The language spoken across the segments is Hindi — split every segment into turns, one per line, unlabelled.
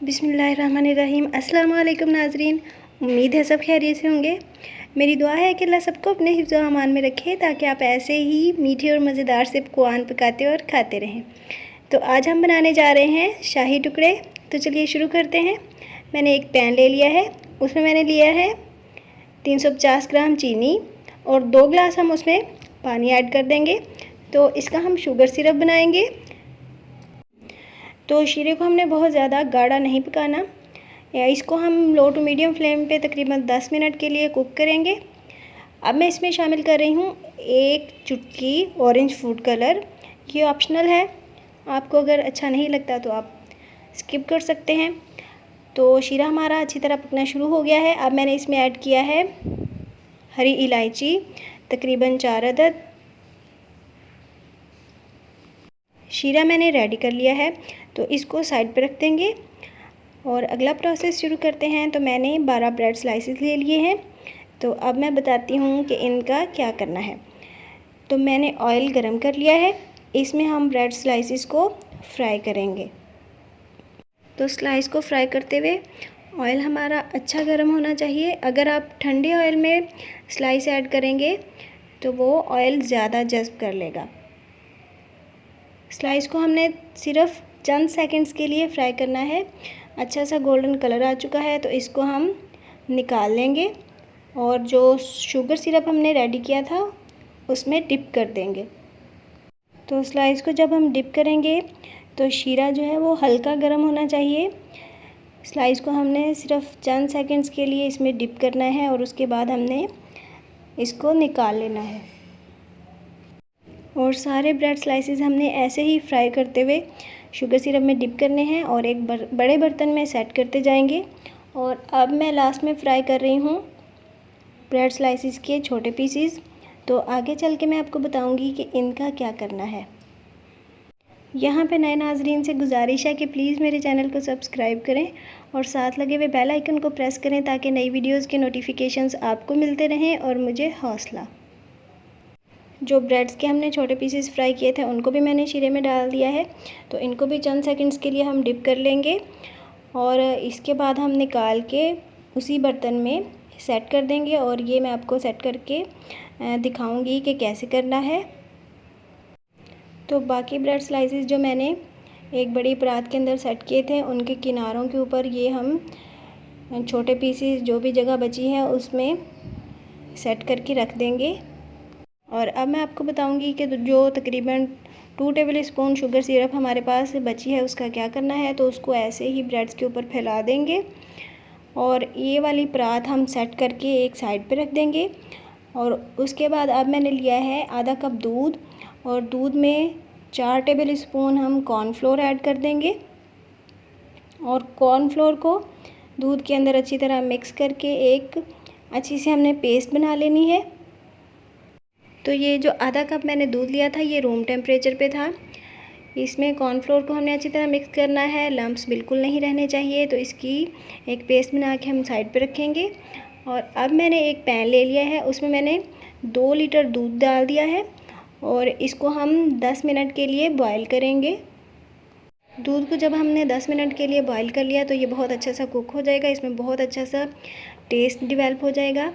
बिस्मिल्लाहिर्रहमानिर्रहीम। अस्सलाम वालेकुम नाज़रीन, उम्मीद है सब खैरियत से होंगे। मेरी दुआ है कि अल्लाह सबको अपने हिफ्ज़ व अमान में रखे ताकि आप ऐसे ही मीठे और मज़ेदार से पकवान पकाते और खाते रहें। तो आज हम बनाने जा रहे हैं शाही टुकड़े। तो चलिए शुरू करते हैं। मैंने एक पैन ले लिया है, उसमें मैंने लिया है 350 ग्राम चीनी और 2 गिलास हम उसमें पानी ऐड कर देंगे। तो इसका हम शुगर सिरप बनाएंगे। तो शीरे को हमने बहुत ज़्यादा गाढ़ा नहीं पकाना, इसको हम लो टू मीडियम फ्लेम पे तकरीबन 10 मिनट के लिए कुक करेंगे। अब मैं इसमें शामिल कर रही हूँ 1 चुटकी ऑरेंज फूड कलर। ये ऑप्शनल है, आपको अगर अच्छा नहीं लगता तो आप स्किप कर सकते हैं। तो शीरा हमारा अच्छी तरह पकना शुरू हो गया है। अब मैंने इसमें ऐड किया है हरी इलायची तकरीबन 4 अदद। शीरा मैंने रेडी कर लिया है, तो इसको साइड पर रख देंगे और अगला प्रोसेस शुरू करते हैं। तो मैंने 12 ब्रेड स्लाइसेस ले लिए हैं। तो अब मैं बताती हूँ कि इनका क्या करना है। तो मैंने ऑयल गरम कर लिया है, इसमें हम ब्रेड स्लाइसेस को फ्राई करेंगे। तो स्लाइस को फ्राई करते हुए ऑयल हमारा अच्छा गर्म होना चाहिए। अगर आप ठंडे ऑयल में स्लाइस ऐड करेंगे तो वो ऑयल ज़्यादा जज़्ब कर लेगा। स्लाइस को हमने सिर्फ चंद सेकंड्स के लिए फ्राई करना है। अच्छा सा गोल्डन कलर आ चुका है, तो इसको हम निकाल लेंगे और जो शुगर सिरप हमने रेडी किया था उसमें डिप कर देंगे। तो स्लाइस को जब हम डिप करेंगे तो शीरा जो है वो हल्का गर्म होना चाहिए। स्लाइस को हमने सिर्फ चंद सेकंड्स के लिए इसमें डिप करना है और उसके बाद हमने इसको निकाल लेना है। और सारे ब्रेड स्लाइसेस हमने ऐसे ही फ्राई करते हुए शुगर सिरप में डिप करने हैं और एक बड़े बर्तन में सेट करते जाएंगे। और अब मैं लास्ट में फ्राई कर रही हूँ ब्रेड स्लाइसेस के छोटे पीसीस। तो आगे चल के मैं आपको बताऊँगी कि इनका क्या करना है। यहाँ पे नए नाजरीन से गुजारिश है कि प्लीज़ मेरे चैनल को सब्सक्राइब करें और साथ लगे हुए बेल आइकन को प्रेस करें ताकि नई वीडियोज़ के नोटिफिकेशंस आपको मिलते रहें और मुझे हौसला। जो ब्रेड्स के हमने छोटे पीसेस फ्राई किए थे उनको भी मैंने शीरे में डाल दिया है। तो इनको भी चंद सेकंड्स के लिए हम डिप कर लेंगे और इसके बाद हम निकाल के उसी बर्तन में सेट कर देंगे। और ये मैं आपको सेट करके दिखाऊंगी कि कैसे करना है। तो बाकी ब्रेड स्लाइसेस जो मैंने एक बड़ी परात के अंदर सेट किए थे उनके किनारों के ऊपर ये हम छोटे पीसेस जो भी जगह बची है उसमें सेट करके रख देंगे। और अब मैं आपको बताऊंगी कि जो तकरीबन 2 टेबल स्पून शुगर सिरप हमारे पास बची है उसका क्या करना है। तो उसको ऐसे ही ब्रेड्स के ऊपर फैला देंगे और ये वाली परात हम सेट करके एक साइड पे रख देंगे। और उसके बाद अब मैंने लिया है आधा कप दूध और दूध में 4 टेबल स्पून हम कॉर्नफ्लोर ऐड कर देंगे और कॉर्नफ्लोर को दूध के अंदर अच्छी तरह मिक्स करके एक अच्छी से हमने पेस्ट बना लेनी है। तो ये जो आधा कप मैंने दूध लिया था ये रूम टेम्परेचर पे था। इसमें कॉर्नफ्लोर को हमने अच्छी तरह मिक्स करना है, लम्प्स बिल्कुल नहीं रहने चाहिए। तो इसकी एक पेस्ट बना के हम साइड पे रखेंगे। और अब मैंने एक पैन ले लिया है, उसमें मैंने 2 लीटर दूध डाल दिया है और इसको हम 10 मिनट के लिए बॉयल करेंगे। दूध को जब हमने 10 मिनट के लिए बॉयल कर लिया तो ये बहुत अच्छा सा कुक हो जाएगा, इसमें बहुत अच्छा सा टेस्ट डिवेल्प हो जाएगा।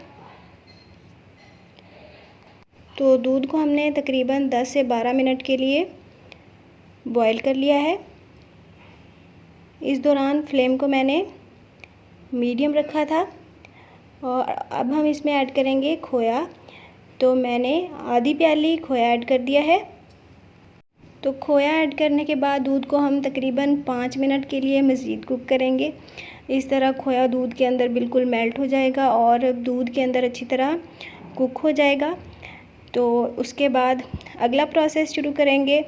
तो दूध को हमने तकरीबन 10 से 12 मिनट के लिए बॉयल कर लिया है। इस दौरान फ्लेम को मैंने मीडियम रखा था। और अब हम इसमें ऐड करेंगे खोया। तो मैंने आधी प्याली खोया ऐड कर दिया है। तो खोया ऐड करने के बाद दूध को हम तकरीबन 5 मिनट के लिए मज़ीद कुक करेंगे। इस तरह खोया दूध के अंदर बिल्कुल मेल्ट हो जाएगा और दूध के अंदर अच्छी तरह कुक हो जाएगा। तो उसके बाद अगला प्रोसेस शुरू करेंगे।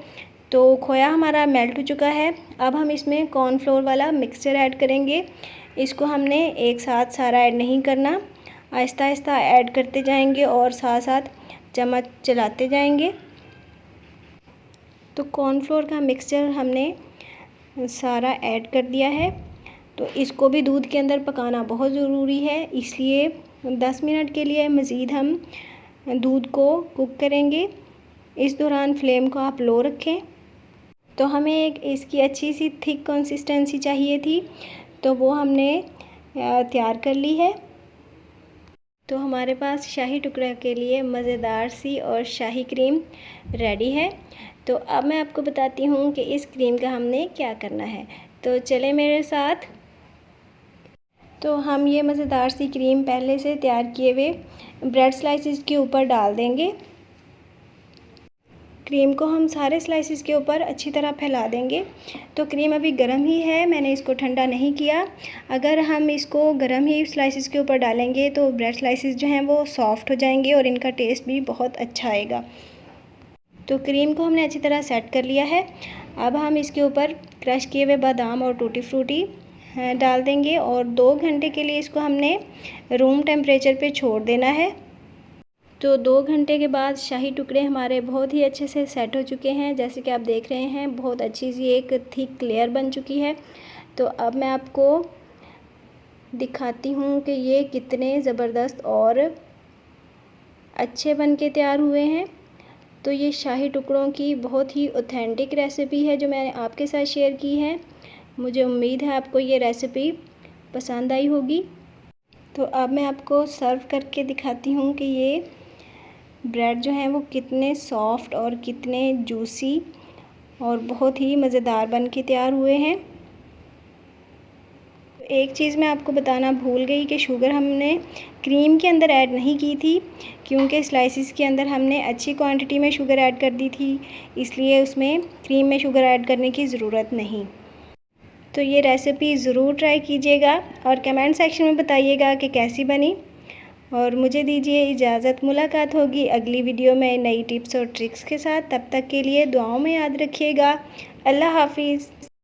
तो खोया हमारा मेल्ट हो चुका है। अब हम इसमें कॉर्नफ्लोर वाला मिक्सचर ऐड करेंगे। इसको हमने एक साथ सारा ऐड नहीं करना, आहिस्ता आहिस्ता ऐड करते जाएंगे और साथ साथ चम्मच चलाते जाएंगे। तो कॉर्नफ्लोर का मिक्सचर हमने सारा ऐड कर दिया है। तो इसको भी दूध के अंदर पकाना बहुत ज़रूरी है, इसलिए 10 मिनट के लिए मज़ीद हम दूध को कुक करेंगे। इस दौरान फ्लेम को आप लो रखें। तो हमें एक इसकी अच्छी सी थिक कंसिस्टेंसी चाहिए थी। तो वो हमने तैयार कर ली है। तो हमारे पास शाही टुकड़ा के लिए मज़ेदार सी और शाही क्रीम रेडी है। तो अब मैं आपको बताती हूँ कि इस क्रीम का हमने क्या करना है। तो चले मेरे साथ। तो हम ये मज़ेदार सी क्रीम पहले से तैयार किए हुए ब्रेड स्लाइसिस के ऊपर डाल देंगे। क्रीम को हम सारे स्लाइसिस के ऊपर अच्छी तरह फैला देंगे। तो क्रीम अभी गर्म ही है, मैंने इसको ठंडा नहीं किया। अगर हम इसको गर्म ही स्लाइसिस के ऊपर डालेंगे तो ब्रेड स्लाइसिस जो हैं वो सॉफ़्ट हो जाएंगे और इनका टेस्ट भी बहुत अच्छा आएगा। तो क्रीम को हमने अच्छी तरह सेट कर लिया है। अब हम इसके ऊपर क्रश किए हुए बादाम और टूटी फ्रूटी डाल देंगे और 2 घंटे के लिए इसको हमने रूम टेम्परेचर पे छोड़ देना है। तो 2 घंटे के बाद शाही टुकड़े हमारे बहुत ही अच्छे से सेट हो चुके हैं। जैसे कि आप देख रहे हैं, बहुत अच्छी सी एक थिक लेयर बन चुकी है। तो अब मैं आपको दिखाती हूँ कि ये कितने ज़बरदस्त और अच्छे बन के तैयार हुए हैं। तो ये शाही टुकड़ों की बहुत ही ऑथेंटिक रेसिपी है जो मैंने आपके साथ शेयर की है। मुझे उम्मीद है आपको ये रेसिपी पसंद आई होगी। तो अब मैं आपको सर्व करके दिखाती हूँ कि ये ब्रेड जो हैं वो कितने सॉफ्ट और कितने जूसी और बहुत ही मज़ेदार बन के तैयार हुए हैं। एक चीज़ मैं आपको बताना भूल गई कि शुगर हमने क्रीम के अंदर ऐड नहीं की थी, क्योंकि स्लाइसिस के अंदर हमने अच्छी क्वांटिटी में शुगर ऐड कर दी थी, इसलिए उसमें क्रीम में शुगर ऐड करने की ज़रूरत नहीं। तो ये रेसिपी ज़रूर ट्राई कीजिएगा और कमेंट सेक्शन में बताइएगा कि कैसी बनी। और मुझे दीजिए इजाज़त। मुलाकात होगी अगली वीडियो में नई टिप्स और ट्रिक्स के साथ। तब तक के लिए दुआओं में याद रखिएगा। अल्लाह हाफिज़।